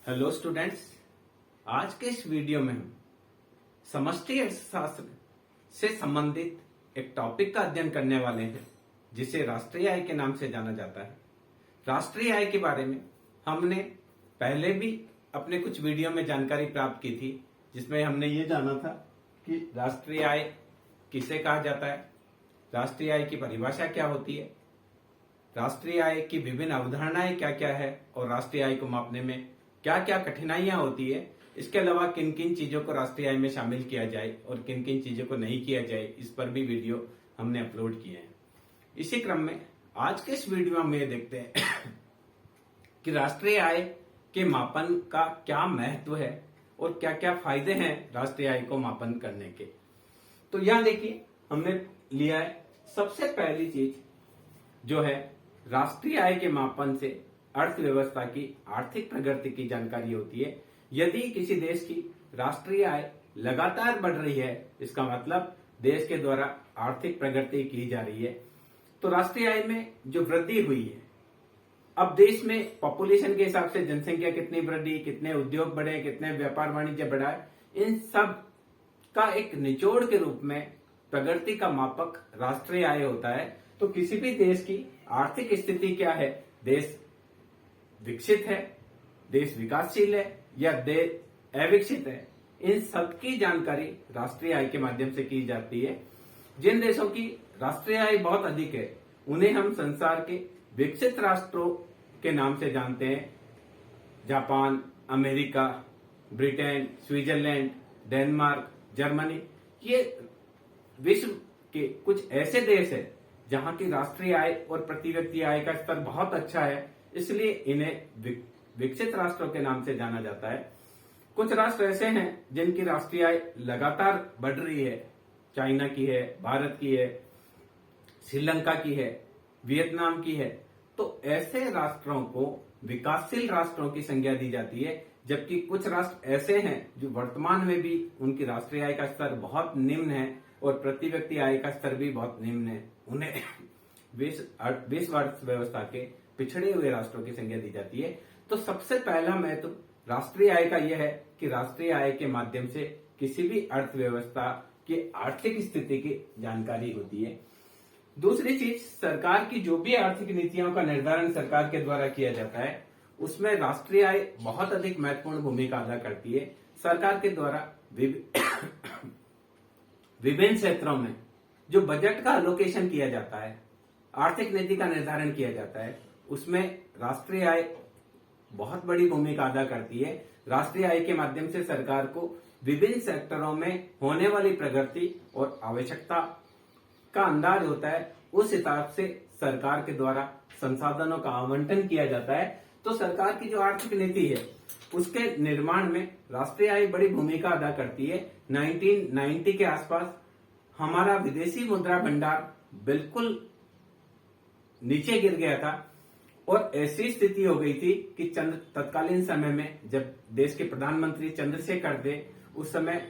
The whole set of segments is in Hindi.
हेलो स्टूडेंट्स, आज के इस वीडियो में हम समष्टि अर्थशास्त्र से संबंधित एक टॉपिक का अध्ययन करने वाले हैं जिसे राष्ट्रीय आय के नाम से जाना जाता है। राष्ट्रीय आय के बारे में हमने पहले भी अपने कुछ वीडियो में जानकारी प्राप्त की थी, जिसमें हमने ये जाना था कि राष्ट्रीय आय किसे कहा जाता है, राष्ट्रीय आय की परिभाषा क्या होती है, राष्ट्रीय आय की विभिन्न अवधारणाएं क्या क्या है और राष्ट्रीय आय को मापने में क्या क्या कठिनाइयां होती है। इसके अलावा किन किन चीजों को राष्ट्रीय आय में शामिल किया जाए और किन किन चीजों को नहीं किया जाए, इस पर भी वीडियो हमने अपलोड किए हैं। इसी क्रम में आज के इस वीडियो में ये देखते हैं कि राष्ट्रीय आय के मापन का क्या महत्व है और क्या क्या फायदे हैं राष्ट्रीय आय को मापन करने के। तो यहां देखिए, हमने लिया है सबसे पहली चीज जो है राष्ट्रीय आय के मापन से अर्थव्यवस्था की आर्थिक प्रगति की जानकारी होती है। यदि किसी देश की राष्ट्रीय आय लगातार बढ़ रही है, इसका मतलब देश के द्वारा आर्थिक प्रगति की जा रही है। तो राष्ट्रीय आय में जो वृद्धि हुई है, अब देश में पॉपुलेशन के हिसाब से जनसंख्या कितनी बढ़ी, कितने उद्योग बढ़े, कितने व्यापार वाणिज्य बढ़ा है, इन सब का एक निचोड़ के रूप में प्रगति का मापक राष्ट्रीय आय होता है। तो किसी भी देश की आर्थिक स्थिति क्या है, देश विकसित है, देश विकासशील है या देश अविकसित है, इन सब की जानकारी राष्ट्रीय आय के माध्यम से की जाती है। जिन देशों की राष्ट्रीय आय बहुत अधिक है उन्हें हम संसार के विकसित राष्ट्रों के नाम से जानते हैं। Japan, America, Britain, Switzerland, Denmark, Germany, ये विश्व के कुछ ऐसे देश हैं जहां की राष्ट्रीय आय और प्रति व्यक्ति आय का स्तर बहुत अच्छा है, इसलिए इन्हें विकसित राष्ट्रों के नाम से जाना जाता है। कुछ राष्ट्र ऐसे हैं जिनकी राष्ट्रीय आय लगातार बढ़ रही है, चाइना की है, भारत की है, श्रीलंका की है, वियतनाम की है। तो ऐसे राष्ट्रों को विकासशील राष्ट्रों की संज्ञा दी जाती है, जबकि कुछ राष्ट्र ऐसे हैं जो वर्तमान में भी उनकी राष्ट्रीय आय का स्तर बहुत निम्न है और प्रति व्यक्ति आय का स्तर भी बहुत निम्न है, उन्हें विश्व अर्थव्यवस्था के पिछड़े हुए राष्ट्रों की संज्ञा दी जाती है। तो सबसे पहला महत्व राष्ट्रीय आय का यह है कि राष्ट्रीय आय के माध्यम से किसी भी अर्थव्यवस्था की आर्थिक स्थिति की जानकारी होती है। दूसरी चीज, सरकार की जो भी आर्थिक नीतियों का निर्धारण सरकार के द्वारा किया जाता है, उसमें राष्ट्रीय आय बहुत अधिक महत्वपूर्ण भूमिका अदा करती है। सरकार के द्वारा विभिन्न क्षेत्रों में जो बजट का एलोकेशन किया जाता है, आर्थिक नीति का निर्धारण किया जाता है, उसमें राष्ट्रीय आय बहुत बड़ी भूमिका अदा करती है। राष्ट्रीय आय के माध्यम से सरकार को विभिन्न सेक्टरों में होने वाली प्रगति और आवश्यकता का अंदाज होता है। उस हिसाब से सरकार के द्वारा संसाधनों का आवंटन किया जाता है। तो सरकार की जो आर्थिक नीति है उसके निर्माण में राष्ट्रीय आय बड़ी भूमिका अदा करती है। 1990 के आसपास हमारा विदेशी मुद्रा भंडार बिल्कुल नीचे गिर गया था और ऐसी स्थिति हो गई थी कि तत्कालीन समय में जब देश के प्रधानमंत्री चंद्रशेखर थे, उस समय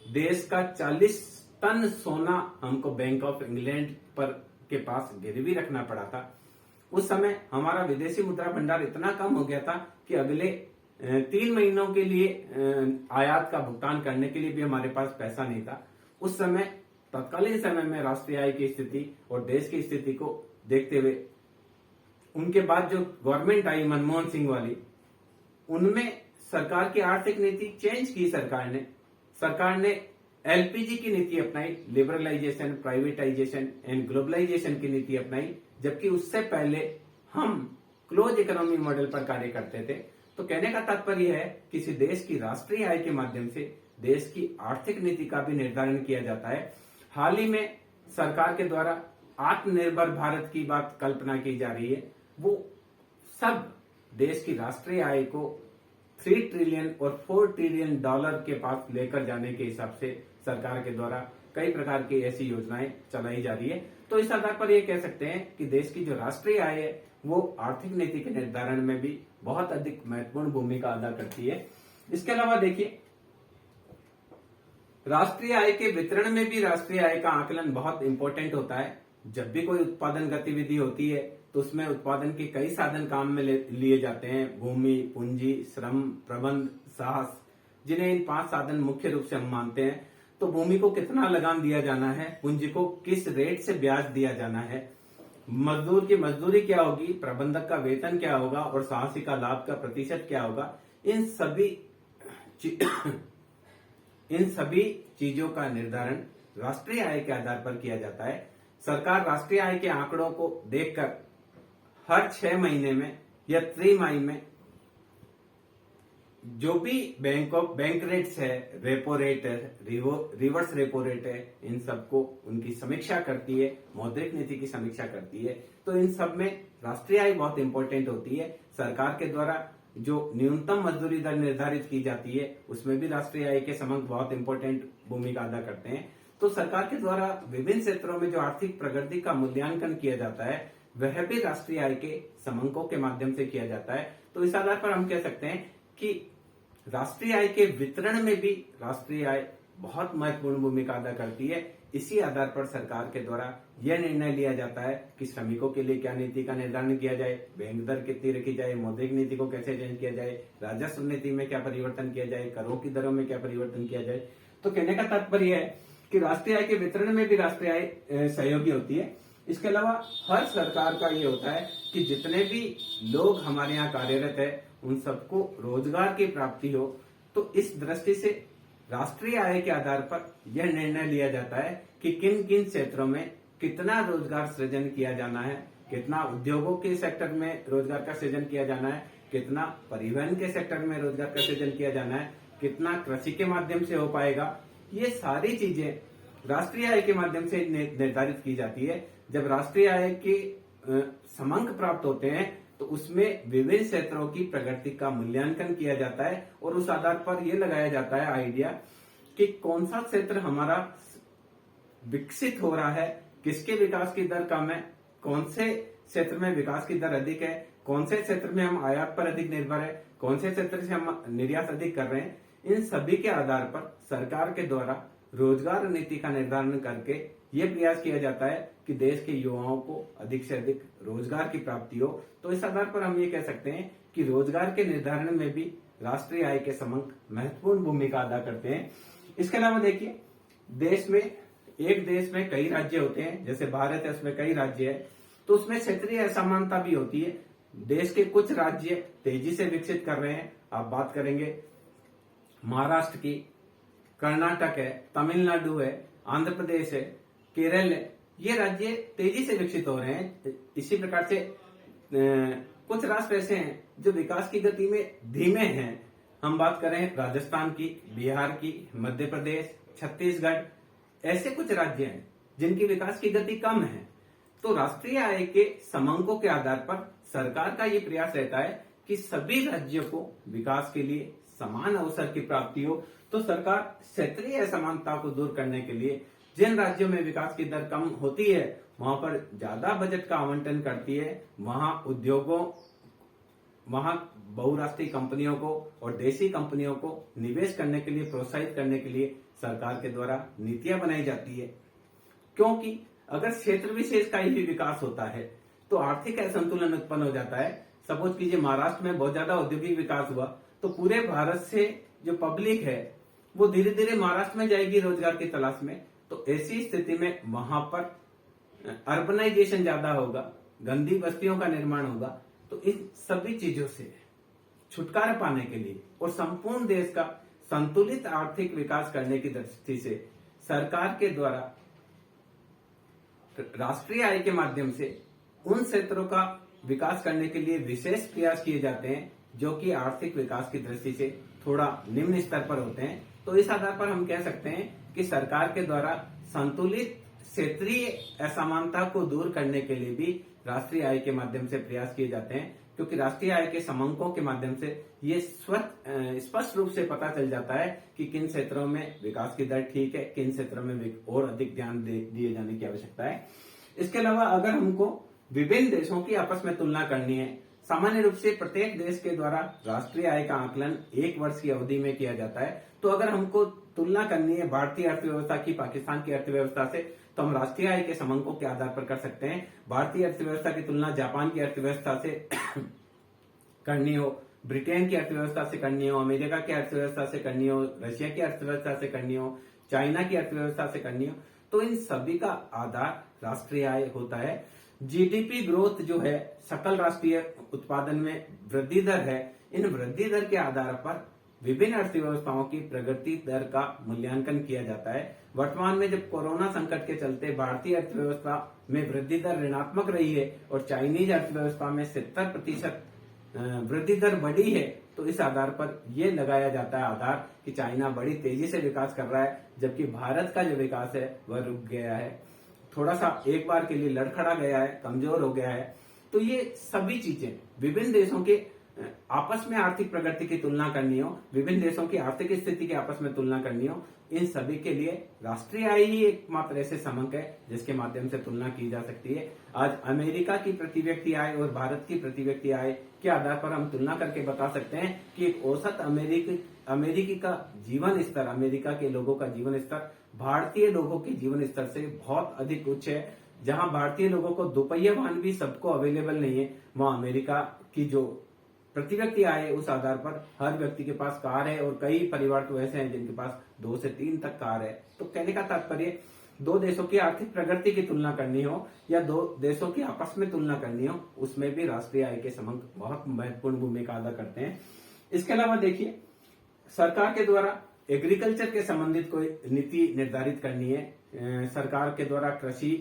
देश का 40 टन सोना हमको बैंक ऑफ इंग्लैंड के पास गिरवी रखना पड़ा था। उस समय हमारा विदेशी मुद्रा भंडार इतना कम हो गया था कि अगले 3 महीनों के लिए आयात का भुगतान करने के लिए भी हमारे पास पैसा नहीं था। उस समय तत्कालीन समय में राष्ट्रीय आय की स्थिति और देश की स्थिति को देखते हुए उनके बाद जो गवर्नमेंट आई मनमोहन सिंह वाली, उनमें सरकार की आर्थिक नीति चेंज की। सरकार ने एलपीजी की नीति अपनाई, लिबरलाइजेशन, प्राइवेटाइजेशन एंड ग्लोबलाइजेशन की नीति अपनाई, जबकि उससे पहले हम क्लोज इकोनॉमी मॉडल पर कार्य करते थे। तो कहने का तात्पर्य है किसी देश की राष्ट्रीय आय के माध्यम से देश की आर्थिक नीति का भी निर्धारण किया जाता है। हाल ही में सरकार के द्वारा आत्मनिर्भर भारत की बात कल्पना की जा रही है। वो सब देश की राष्ट्रीय आय को 3 ट्रिलियन और 4 ट्रिलियन डॉलर के पास लेकर जाने के हिसाब से सरकार के द्वारा कई प्रकार की ऐसी योजनाएं चलाई जा रही है। तो इस आधार पर ये कह सकते हैं कि देश की जो राष्ट्रीय आय है वो आर्थिक नीति के निर्धारण में भी बहुत अधिक महत्वपूर्ण भूमिका अदा करती है। इसके अलावा देखिए, राष्ट्रीय आय के वितरण में भी राष्ट्रीय आय का आकलन बहुत इंपॉर्टेंट होता है। जब भी कोई उत्पादन गतिविधि होती है तो उसमें उत्पादन के कई साधन काम में लिए जाते हैं। भूमि, पूंजी, श्रम, प्रबंध, साहस, जिन्हें इन 5 साधन मुख्य रूप से हम मानते हैं। तो भूमि को कितना लगान दिया जाना है, पूंजी को किस रेट से ब्याज दिया जाना है, मजदूर की मजदूरी क्या होगी, प्रबंधक का वेतन क्या होगा और साहसी का लाभ का प्रतिशत क्या होगा, इन सभी चीजों का निर्धारण राष्ट्रीय आय के आधार पर किया जाता है। सरकार राष्ट्रीय आय के आंकड़ों को देखकर हर 6 महीने में या त्रिमाही में जो भी बैंक रेट्स है, रेपो रेट है, रिवर्स रेपो रेट है, इन सबको उनकी समीक्षा करती है, मौद्रिक नीति की समीक्षा करती है। तो इन सब में राष्ट्रीय आय बहुत इंपॉर्टेंट होती है। सरकार के द्वारा जो न्यूनतम मजदूरी दर निर्धारित की जाती है, उसमें भी राष्ट्रीय आय के समंक बहुत इंपॉर्टेंट भूमिका अदा करते हैं। तो सरकार के द्वारा विभिन्न क्षेत्रों में जो आर्थिक प्रगति का मूल्यांकन किया जाता है, वह भी राष्ट्रीय आय के समंकों के माध्यम से किया जाता है। तो इस आधार पर हम कह सकते हैं कि राष्ट्रीय आय के वितरण में भी राष्ट्रीय आय बहुत महत्वपूर्ण भूमिका अदा करती है। इसी आधार पर सरकार के द्वारा यह निर्णय लिया जाता है कि श्रमिकों के लिए क्या नीति का निर्धारण किया जाए, बैंक दर कितनी रखी जाए, मौद्रिक नीति को कैसे चेंज किया जाए, राजस्व नीति में क्या परिवर्तन किया जाए, करों की दरों में क्या परिवर्तन किया जाए। तो कहने का तात्पर्य है कि राष्ट्रीय आय के वितरण में भी राष्ट्रीय आय सहयोगी होती है। इसके अलावा हर सरकार का ये होता है कि जितने भी लोग हमारे यहाँ कार्यरत है, उन सबको रोजगार की प्राप्ति हो। तो इस दृष्टि से राष्ट्रीय आय के आधार पर यह निर्णय लिया जाता है कि किन किन क्षेत्रों में कितना रोजगार सृजन किया जाना है, कितना उद्योगों के सेक्टर में रोजगार का सृजन किया जाना है, कितना परिवहन के सेक्टर में रोजगार का सृजन किया जाना है, कितना कृषि के माध्यम से हो पाएगा। ये सारी चीजें राष्ट्रीय आय के माध्यम से निर्धारित की जाती है। जब राष्ट्रीय आय के समंक प्राप्त होते हैं तो उसमें विभिन्न क्षेत्रों की प्रगति का मूल्यांकन किया जाता है और उस आधार पर यह लगाया जाता है आइडिया कि कौन सा क्षेत्र हमारा विकसित हो रहा है, किसके विकास की दर कम है, कौन से क्षेत्र में विकास की दर अधिक है, कौन से क्षेत्र में हम आयात पर अधिक निर्भर है, कौन से क्षेत्र से हम निर्यात अधिक कर रहे हैं। इन सभी के आधार पर सरकार के द्वारा रोजगार नीति का निर्धारण करके ये प्रयास किया जाता है कि देश के युवाओं को अधिक से अधिक रोजगार की प्राप्ति हो। तो इस आधार पर हम ये कह सकते हैं कि रोजगार के निर्धारण में भी राष्ट्रीय आय के समंक महत्वपूर्ण भूमिका अदा करते हैं। इसके अलावा देखिए, एक देश में कई राज्य होते हैं, जैसे भारत है उसमें कई राज्य है, तो उसमें क्षेत्रीय असमानता भी होती है। देश के कुछ राज्य तेजी से विकसित कर रहे हैं। आप बात करेंगे महाराष्ट्र की, कर्नाटक है, तमिलनाडु है, आंध्र प्रदेश है, केरल है, ये राज्य तेजी से विकसित हो रहे हैं। इसी प्रकार से कुछ राष्ट्र ऐसे हैं जो विकास की गति में धीमे हैं। हम बात करें राजस्थान की, बिहार की, मध्य प्रदेश, छत्तीसगढ़, ऐसे कुछ राज्य हैं जिनकी विकास की गति कम है। तो राष्ट्रीय आय के समंकों के आधार पर सरकार का ये प्रयास रहता है कि सभी राज्यों को विकास के लिए समान अवसर की प्राप्ति हो। तो सरकार क्षेत्रीय असमानता को दूर करने के लिए जिन राज्यों में विकास की दर कम होती है वहां पर ज्यादा बजट का आवंटन करती है। वहां उद्योगों, वहां बहुराष्ट्रीय कंपनियों को और देशी कंपनियों को निवेश करने के लिए प्रोत्साहित करने के लिए सरकार के द्वारा नीतियां बनाई जाती है। क्योंकि अगर क्षेत्र विशेष का ही विकास होता है तो आर्थिक असंतुलन उत्पन्न हो जाता है। सपोज कीजिए महाराष्ट्र में बहुत ज्यादा औद्योगिक विकास हुआ तो पूरे भारत से जो पब्लिक है वो धीरे धीरे महाराष्ट्र में जाएगी रोजगार की तलाश में। तो ऐसी स्थिति में वहां पर अर्बनाइजेशन ज्यादा होगा, गंदी बस्तियों का निर्माण होगा। तो इन सभी चीजों से छुटकारा पाने के लिए और संपूर्ण देश का संतुलित आर्थिक विकास करने की दृष्टि से सरकार के द्वारा राष्ट्रीय आय के माध्यम से उन क्षेत्रों का विकास करने के लिए विशेष प्रयास किए जाते हैं जो कि आर्थिक विकास की दृष्टि से थोड़ा निम्न स्तर पर होते हैं। तो इस आधार पर हम कह सकते हैं कि सरकार के द्वारा संतुलित क्षेत्रीय असमानता को दूर करने के लिए भी राष्ट्रीय आय के माध्यम से प्रयास किए जाते हैं। क्योंकि राष्ट्रीय आय के समंकों के माध्यम से ये स्पष्ट रूप से पता चल जाता है कि किन क्षेत्रों में विकास की दर ठीक है, किन क्षेत्रों में और अधिक ध्यान दिए जाने की आवश्यकता है। इसके अलावा अगर हमको विभिन्न देशों की आपस में तुलना करनी है, सामान्य रूप से प्रत्येक देश के द्वारा राष्ट्रीय आय का आकलन 1 वर्ष की अवधि में किया जाता है। तो अगर हमको तुलना करनी है भारतीय अर्थव्यवस्था की पाकिस्तान की अर्थव्यवस्था से, तो हम राष्ट्रीय आय के समंको के आधार पर कर सकते हैं। भारतीय अर्थव्यवस्था की तुलना जापान की अर्थव्यवस्था से करनी हो, ब्रिटेन की अर्थव्यवस्था से करनी हो, अमेरिका की अर्थव्यवस्था से करनी हो, रशिया की अर्थव्यवस्था से करनी हो, चाइना की अर्थव्यवस्था से करनी हो, तो इन सभी का आधार राष्ट्रीय आय होता है। जीडीपी ग्रोथ जो है, सकल राष्ट्रीय उत्पादन में वृद्धि दर है, इन वृद्धि दर के आधार पर विभिन्न अर्थव्यवस्थाओं की प्रगति दर का मूल्यांकन किया जाता है। वर्तमान में जब कोरोना संकट के चलते भारतीय अर्थव्यवस्था में वृद्धि दर ऋणात्मक रही है और चाइनीज अर्थव्यवस्था में 70% वृद्धि दर बढ़ी है, तो इस आधार पर यह लगाया जाता है आधार कि चाइना बड़ी तेजी से विकास कर रहा है, जबकि भारत का जो विकास है वह रुक गया है, थोड़ा सा एक बार के लिए लड़खड़ा गया है, कमजोर हो गया है। तो ये सभी चीजें विभिन्न देशों के आपस में आर्थिक प्रगति की तुलना करनी हो, विभिन्न देशों की आर्थिक स्थिति की आपस में तुलना करनी हो, इन सभी के लिए राष्ट्रीय आय ही एकमात्र ऐसे समंक है जिसके माध्यम से तुलना की जा सकती है। आज अमेरिका की प्रति व्यक्ति आय और भारत की प्रति व्यक्ति आय के आधार पर हम तुलना करके बता सकते हैं कि एक औसत अमेरिकी का जीवन स्तर, अमेरिका के लोगों का जीवन स्तर भारतीय लोगों के जीवन स्तर से बहुत अधिक उच्च है। जहां भारतीय लोगों को दोपहिया वाहन भी सबको अवेलेबल नहीं है, वहां अमेरिका की जो प्रति व्यक्ति आय है उस आधार पर हर व्यक्ति के पास कार है, और कई परिवार तो ऐसे हैं जिनके पास 2 से 3 तक कार है। तो कहने का तात्पर्य, दो देशों की आर्थिक प्रगति की तुलना करनी हो या दो देशों की आपस में तुलना करनी हो, उसमें भी राष्ट्रीय आय के समंक बहुत महत्वपूर्ण भूमिका अदा करते हैं। इसके अलावा देखिए, सरकार के द्वारा एग्रीकल्चर के संबंधित कोई नीति निर्धारित करनी है, सरकार के द्वारा कृषि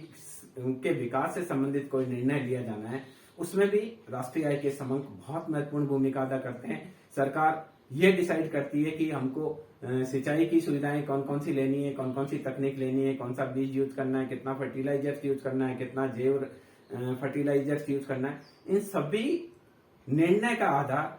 के विकास से संबंधित कोई निर्णय लिया जाना है, उसमें भी राष्ट्रीय आय के समंक बहुत महत्वपूर्ण भूमिका अदा करते हैं। सरकार ये डिसाइड करती है कि हमको सिंचाई की सुविधाएं कौन कौन सी लेनी है, कौन कौन सी तकनीक लेनी है, कौन सा बीज यूज करना है, कितना फर्टिलाइजर्स यूज करना है, कितना जैव फर्टिलाइजर्स यूज करना है। इन सभी निर्णय का आधार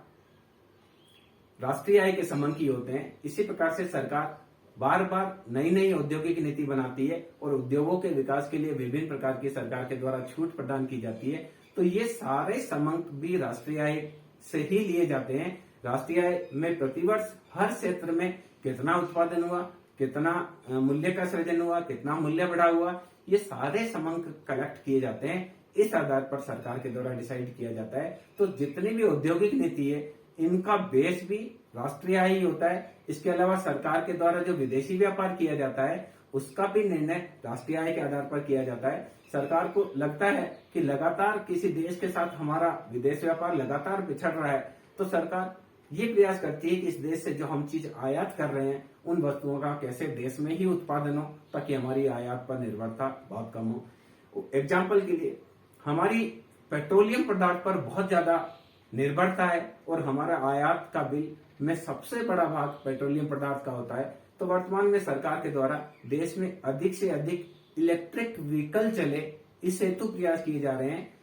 राष्ट्रीय आय के समंक ही होते हैं। इसी प्रकार से सरकार बार बार नई नई औद्योगिक नीति बनाती है और उद्योगों के विकास के लिए विभिन्न प्रकार की सरकार के द्वारा छूट प्रदान की जाती है। तो ये सारे समंक भी राष्ट्रीय आय से ही लिए जाते हैं। राष्ट्रीय आय में प्रतिवर्ष हर क्षेत्र में कितना उत्पादन हुआ, कितना मूल्य का सृजन हुआ, कितना मूल्य बढ़ा हुआ, ये सारे समंक कलेक्ट किए जाते हैं। इस आधार पर सरकार के द्वारा डिसाइड किया जाता है। तो जितनी भी औद्योगिक नीति है, इनका बेस भी राष्ट्रीय आय ही होता है। इसके अलावा सरकार के द्वारा जो विदेशी व्यापार किया जाता है, उसका भी निर्णय राष्ट्रीय आय के आधार पर किया जाता है। सरकार को लगता है कि लगातार किसी देश के साथ हमारा विदेश व्यापार लगातार बिछड़ रहा है, तो सरकार ये प्रयास करती है कि इस देश से जो हम चीज आयात कर रहे हैं, उन वस्तुओं का कैसे देश में ही उत्पादन हो, ताकि हमारी आयात पर निर्भरता बहुत कम हो। एग्जाम्पल के लिए, हमारी पेट्रोलियम पदार्थ पर बहुत ज्यादा निर्भरता है और हमारा आयात का बिल में सबसे बड़ा भाग पेट्रोलियम पदार्थ का होता है। तो वर्तमान में सरकार के द्वारा देश में अधिक से अधिक इलेक्ट्रिक व्हीकल चले, इस हेतु प्रयास किए जा रहे हैं।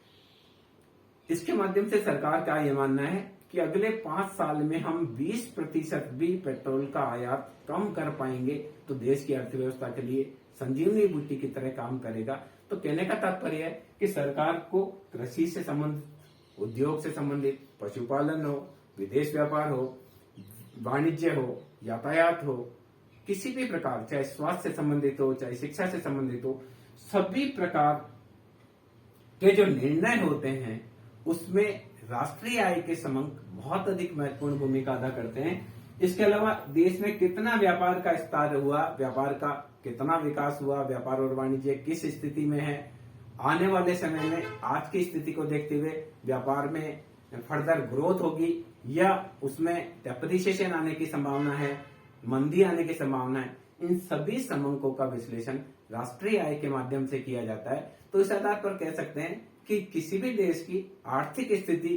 इसके माध्यम से सरकार का यह मानना है कि अगले 5 साल में हम 20% भी पेट्रोल का आयात कम कर पाएंगे, तो देश की अर्थव्यवस्था के लिए संजीवनी बूटी की तरह काम करेगा। तो कहने का तात्पर्य है कि सरकार को कृषि से संबंधित, उद्योग से संबंधित, पशुपालन हो, विदेश व्यापार हो, वाणिज्य हो, यातायात हो, किसी भी प्रकार, चाहे स्वास्थ्य से संबंधित हो, चाहे शिक्षा से संबंधित हो, सभी प्रकार के जो निर्णय होते हैं उसमें राष्ट्रीय आय के समंक बहुत अधिक महत्वपूर्ण भूमिका अदा करते हैं। इसके अलावा देश में कितना व्यापार का विस्तार हुआ, व्यापार का कितना विकास हुआ, व्यापार और वाणिज्य किस स्थिति में है, आने वाले समय में आज की स्थिति को देखते हुए व्यापार में फर्दर ग्रोथ होगी या उसमें डेप्रिसिएशन आने की संभावना है, मंदी आने की संभावना है, इन सभी समंकों का विश्लेषण राष्ट्रीय आय के माध्यम से किया जाता है। तो इस आधार पर कह सकते हैं कि किसी भी देश की आर्थिक स्थिति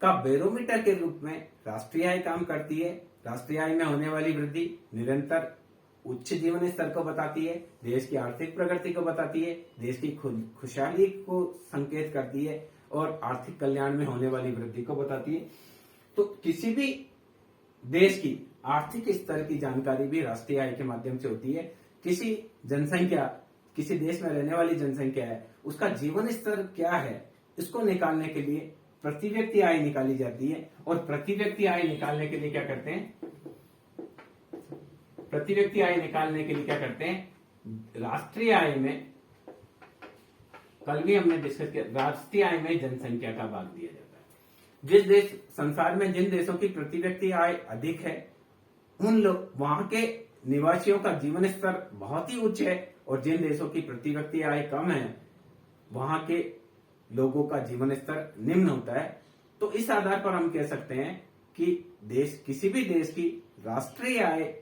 का बैरोमीटर के रूप में राष्ट्रीय आय काम करती है। राष्ट्रीय आय में होने वाली वृद्धि निरंतर उच्च जीवन स्तर को बताती है, देश की आर्थिक प्रगति को बताती है, देश की खुशहाली को संकेत करती है और आर्थिक कल्याण में होने वाली वृद्धि को बताती है। तो किसी भी देश की आर्थिक स्तर की जानकारी भी राष्ट्रीय आय के माध्यम से होती है। किसी जनसंख्या, किसी देश में रहने वाली जनसंख्या है, उसका जीवन स्तर क्या है, इसको निकालने के लिए प्रति व्यक्ति आय निकाली जाती है। और प्रति व्यक्ति आय निकालने के लिए क्या करते हैं, प्रति व्यक्ति आय निकालने के लिए क्या करते हैं, राष्ट्रीय आय में, कल भी हमने डिस्कस किया, राष्ट्रीय आय में जनसंख्या का भाग दिया जाता है। जिस देश, संसार में जिन देशों की प्रति व्यक्ति आय अधिक है, उन लोग, वहां के निवासियों का जीवन स्तर बहुत ही उच्च है, और जिन देशों की प्रति व्यक्ति आय कम है, वहां के लोगों का जीवन स्तर निम्न होता है। तो इस आधार पर हम कह सकते हैं कि देश, किसी भी देश की राष्ट्रीय आय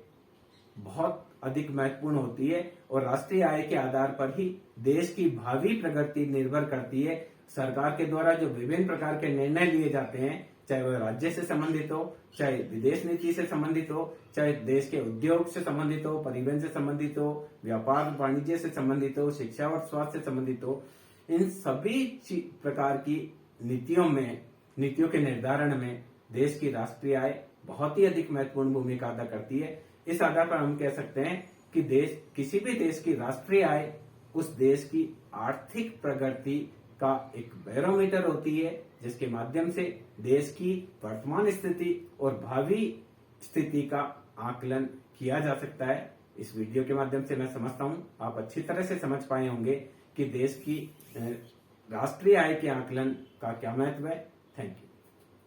बहुत अधिक महत्वपूर्ण होती है, और राष्ट्रीय आय के आधार पर ही देश की भावी प्रगति निर्भर करती है। सरकार के द्वारा जो विभिन्न प्रकार के निर्णय लिए जाते हैं, चाहे वह राज्य से संबंधित हो, चाहे विदेश नीति से संबंधित हो, चाहे देश के उद्योग से संबंधित हो, परिवहन से संबंधित हो, व्यापार वाणिज्य से संबंधित हो, शिक्षा और स्वास्थ्य से संबंधित हो, इन सभी प्रकार की नीतियों के निर्धारण में देश की राष्ट्रीय आय बहुत ही अधिक महत्वपूर्ण भूमिका अदा करती है। इस आधार पर हम कह सकते हैं कि किसी भी देश की राष्ट्रीय आय उस देश की आर्थिक प्रगति का एक बैरोमीटर होती है, जिसके माध्यम से देश की वर्तमान स्थिति और भावी स्थिति का आकलन किया जा सकता है। इस वीडियो के माध्यम से मैं समझता हूं आप अच्छी तरह से समझ पाए होंगे कि देश की राष्ट्रीय आय के आकलन का क्या महत्व है। Thank you.